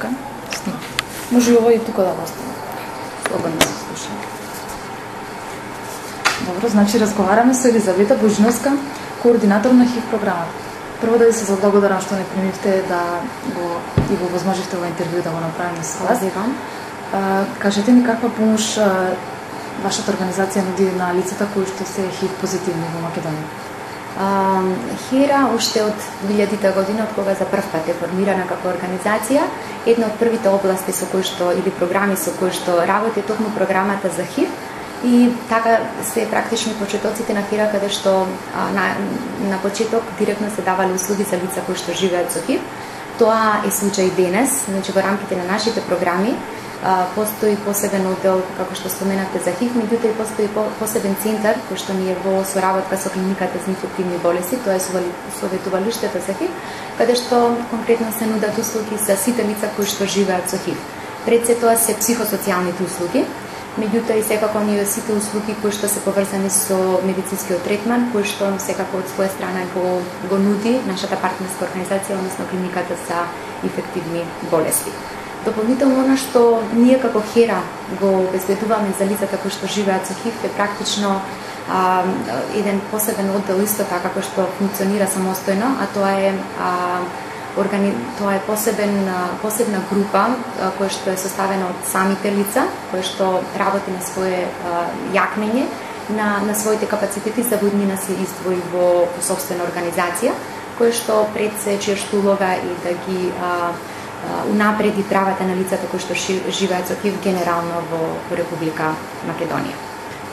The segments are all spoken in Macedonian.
Така, снима. Може и ова и тука да го оставим. Слободно да се слуша. Добро, значи разговараме со Елизавета Божиновска, координатор на ХИВ програмата. Прво да ви се заблагодарам што не примивте да го возможивте ова интервју да го направиме со вас. Кажете ни каква помош вашата организација нуди на лицата кои што се ХИВ позитивни во Македонија? ХИРА уште од 2000 година, од кога за прв пат е формирана како организација, една од првите области со кои што или програми со кои што работи токму програмата за ХИВ. И така се практично почетоците на ХИРА, каде што на почеток директно се давале услуги за лица кои што живеат со ХИВ. Тоа е случај денес, значи во рамките на нашите програми постои посебен оддел, како што споменавте, за ХИВ, меѓутоа и постои посебен центар кој што ни е во соработка со клиниката за инфективни болести, тоа е советувалиштето за ХИВ, каде што конкретно се нудат услуги за сите лица кои што живеат со ХИВ. Пред се тоа се психосоцијалните услуги, меѓутоа и секако ние сите услуги кои што се поврзани со медицинскиот третман, кои што секако од своја страна го нуди нашата партнерска организација, односно клиниката за инфективни болести. Дополнително она што ние како ХЕРА го обезбедуваме за лицата кои што живеат со ХИВ е практично еден посебен оддел исто така кој што функционира самостојно, а тоа е посебна група која што е составена од самите лица, која што работи на свое јакнење, на своите капацитети за буднина се издвои во сопствена организација, која што пред се чијашта улога и да ги унапреди правата на лицата кои што живеат со ХИВ генерално во Република Македонија.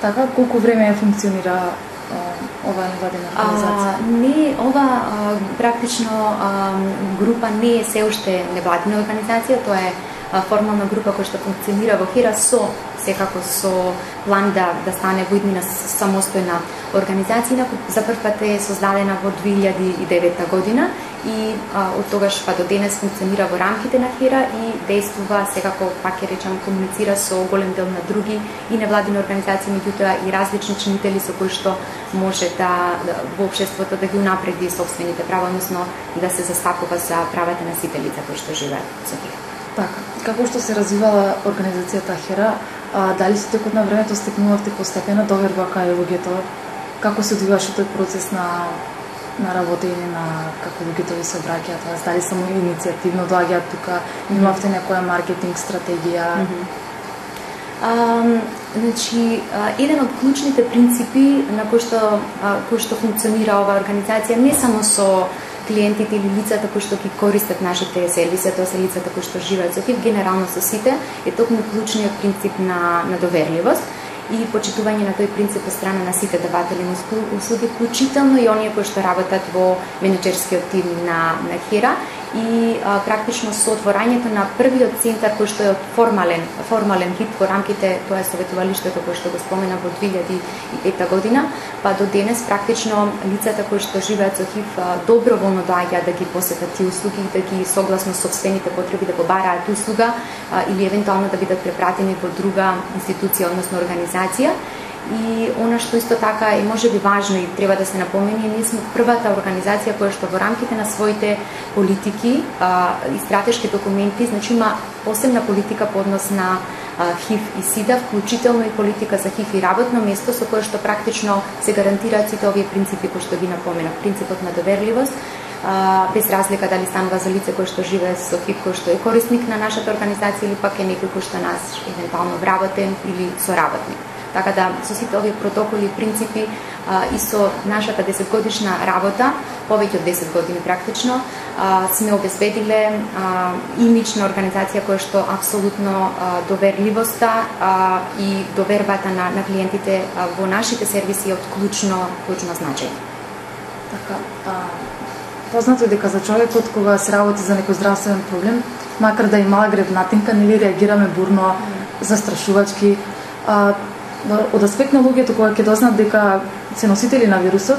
Така, колку време функционира ова невладина организација? Ова практично група не е се уште невладина организација, тоа е формална група која што функционира во ХИРА секако со план да стане во иднина самостојна организација. За прв пат е создадена во 2009 година и од тогаш па до денес функционира во рамките на ХИРА и действува секако, пак ќе речам, комуницира со голем дел на други и невладини организации, меѓутоа и различни чинители со кои што може во општеството да ги унапреди собствените права, односно да се застапува за правата на сите лица кои што живеат со ХИВ. Така, како што се развивала организацијата ХЕРА, дали со текот на времето стекнувавте постепена доверба кај луѓето? Како се одвиваше тој процес на работење, на како луѓето ви се обраќаат? Дали само иницијативно доаѓаат тука? Имавте некоја маркетинг стратегија? Значи, еден од клучните принципи на кој што функционира оваа организација, не само со клиентите или лицата кои што ги користат нашите сервиси, тоа се лицата кои што живеат со ХИВ, генерално со сите, е токму клучниот принцип на доверливост и почитување на тој принцип од страна на сите даватели на услуги, вклучително и оние кои што работат во менеджерскиот тим на ХЕРА и практично со отворањето на првиот центар кој што е формален вид во рамките, тоа е советувалиштето кој што го спомена во 2005 година, па до денес практично лицата кои што живеат со ХИВ доброволно доаѓаат да ги посетат тие услуги и да ги согласно собствените потреби да побараат услуга или евентуално да бидат препратени во друга институција, односно организација. И она што исто така е можеби важно и треба да се напомени, ние сме првата организација која што во рамките на своите политики и стратешки документи, значи има посебна политика по однос на ХИВ и СИДА, вклучително и политика за ХИВ и работно место со кое што практично се гарантираат сите овие принципи кои што ги напоменав. Принципот на доверливост, без разлика дали станува за лице кој што живее со ХИВ, кој што е корисник на нашата организација или пак е некој кој што нас евентуално вработен или соработник. Така да со сите овие протоколи и принципи и со нашата 10-годишна работа, повеќе од 10 години практично, сме обезбедиле имидж на организација која што апсолутно доверливоста и довербата на клиентите во нашите сервиси е од клучно значај. Така, познато е дека за човекот кога се работи за некој здравствен проблем, макар да има мала гребнатинка, нели реагираме бурно, застрашувачки. Од аспект на луѓето кога ќе дознаат дека се носители на вирусот,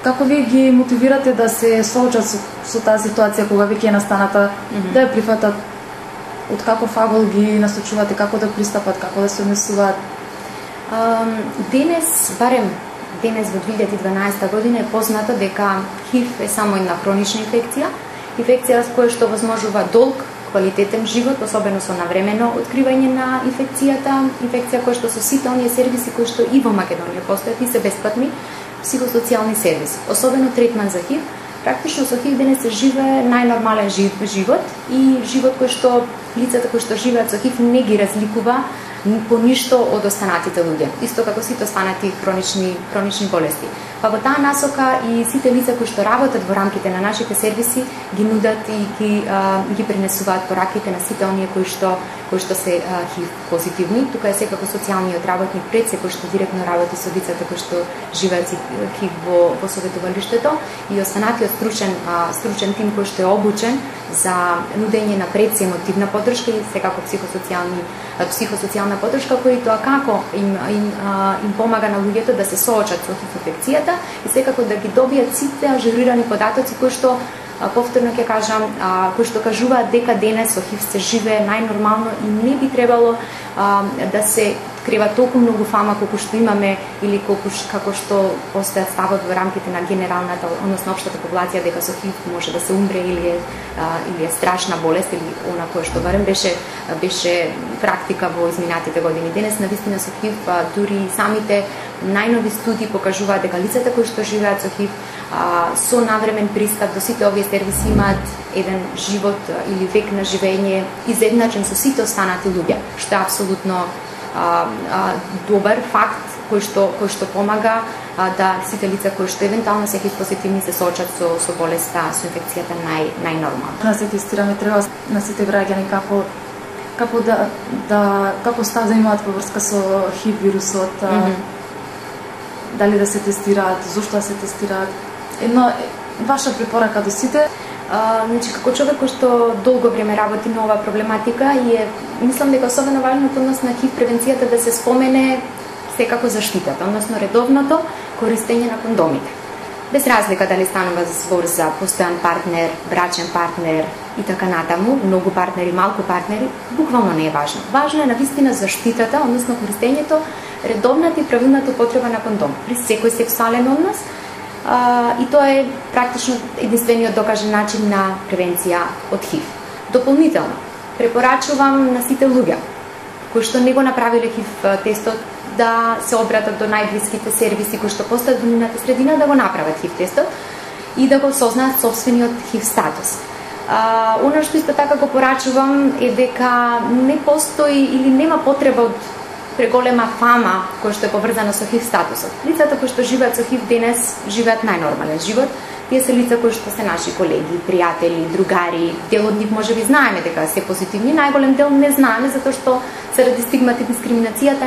како вие ги мотивирате да се соочат со таа ситуација кога веќе е настаната, да ја прифатат? Од каков агол ги насочувате, како да пристапат, како да се однесуваат? Барем денес во 2012 година е познато дека ХИВ е само една хронична инфекција со која што возможува долг квалитетен живот, особено со навремено откривање на инфекција која што со сите оние сервиси кои што и во Македонија постојат и се бесплатни психосоцијални сервиси, особено третман за ХИВ. Практично со ХИВ денес се живее најнормален живот и живот кој што лицата кои што живеат со ХИВ не ги разликува по ништо од останатите луѓе, исто како сите останати хронични болести. Па во таа насока и сите лица кои што работат во рамките на нашите сервиси ги нудат и ги пренесуваат пораките на сите оние кои што се ХИВ позитивни. Тука е секако социјалниот работник пред се кој што директно работи со лицата кои што живеат со ХИВ во советувалиштето и останатиот стручен тим кој што е обучен за нудење на пред се емотивна поддршка и секако психосоцијална поддршка, кој тоа како им помага на луѓето да се соочат со ХИВ инфекцијата и секако да ги добијат сите ажурирани податоци кои што повторно ќе кажам, кои што кажуваат дека денес со ХИВ се живее најнормално и не би требало да се крива толку многу фама колку што имаме или како што постојат ставот во рамките на генералната, односно општата популација дека со ХИВ може да се умре или е страшна болест или она кое што барем беше практика во изминатите години. Денес навистина со ХИВ дури самите најнови студии покажуваат дека лицата кои што живеат со ХИВ со навремен пристап до сите овие сервиси имаат еден живот или век на живење изедначен со сите останати луѓе, што е апсолутно добар факт кој што помага да сите лица кои што евентуално се ХИВ позитивни се соочат со болеста, со инфекцијата најнормално. Да се тестираме треба на сите граѓани како став да имаат поврска со ХИВ вирусот, дали да се тестираат, зошто да се тестираат. Една ваша препорака до сите? Значи, како човек кој што долго време работи на оваа проблематика и мислам дека особено важно од нас на ХИВ превенцијата да се спомене секако заштитата, односно редовното користење на кондомите. Без разлика дали станува збор за постојан партнер, брачен партнер и така натаму, многу партнери, малку партнери, буквално не е важно. Важно е навистина заштитата, односно користењето, редовната и правилната употреба на кондом при секој сексуален однос. И тоа е практично единствениот докажен начин на превенција од ХИВ. Дополнително, препорачувам на сите луѓе кои што не го направиле ХИВ тестот да се обратат до најблиските сервиси кои што постојат во нивната средина да го направат ХИВ тестот и да го сознаат собствениот ХИВ статус. Она што исто така го порачувам е дека не постои или нема потреба од преголема фама која што е поврзана со ХИВ статусот. Лицата кои што живеат со ХИВ денес живеат најнормален живот. Тие се лица кои што се наши колеги, пријатели, другари. Дел од нив можеби знаеме дека се позитивни, најголем дел не знаеме затоа што заради стигмата и дискриминацијата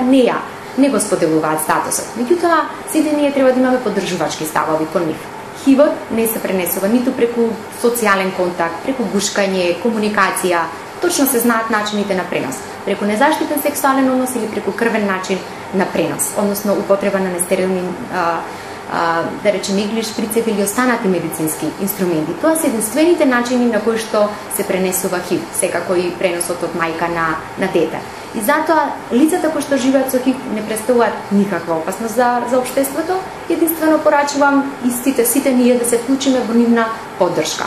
не го споделуваат статусот. Меѓутоа, сите ние треба да имаме поддржувачки ставови кон нив. ХИВ-от не се пренесува ниту преку социјален контакт, преку гушкање, комуникација. Точно се знаат начините на пренос. Преку незаштитен сексуален однос или преку крвен начин на пренос, односно употреба на нестерилни да речем игли, шприцеви или останати медицински инструменти. Тоа се единствените начини на кои што се пренесува ХИВ, секако и преносот од мајка на дете. И затоа лицата кои што живеат со ХИВ не представуваат никаква опасност за општеството. Единствено порачувам сите ние да се вклучиме во нивна поддршка,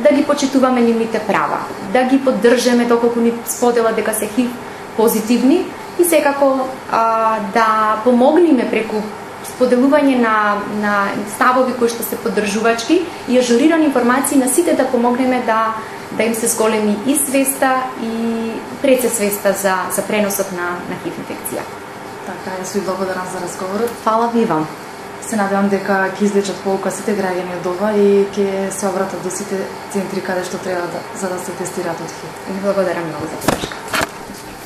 да ги почитуваме нивните права, да ги поддржаме доколку ни сподела дека се ХИВ позитивни и секако да помогнеме преку споделување на ставови кои што се поддржувачки и ажурирани информации на сите да помогнеме да им се зголеми и свеста и пред свеста за преносот на ХИВ инфекција. Така, јас ви благодарам за разговорот. Фала ви вам. Се надевам дека ќе излечат полука сите граѓани од ова и ќе се обратат до сите центри каде што треба за да се тестираат од ХИВ. Благодарам многу за поддршка.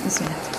Извинете.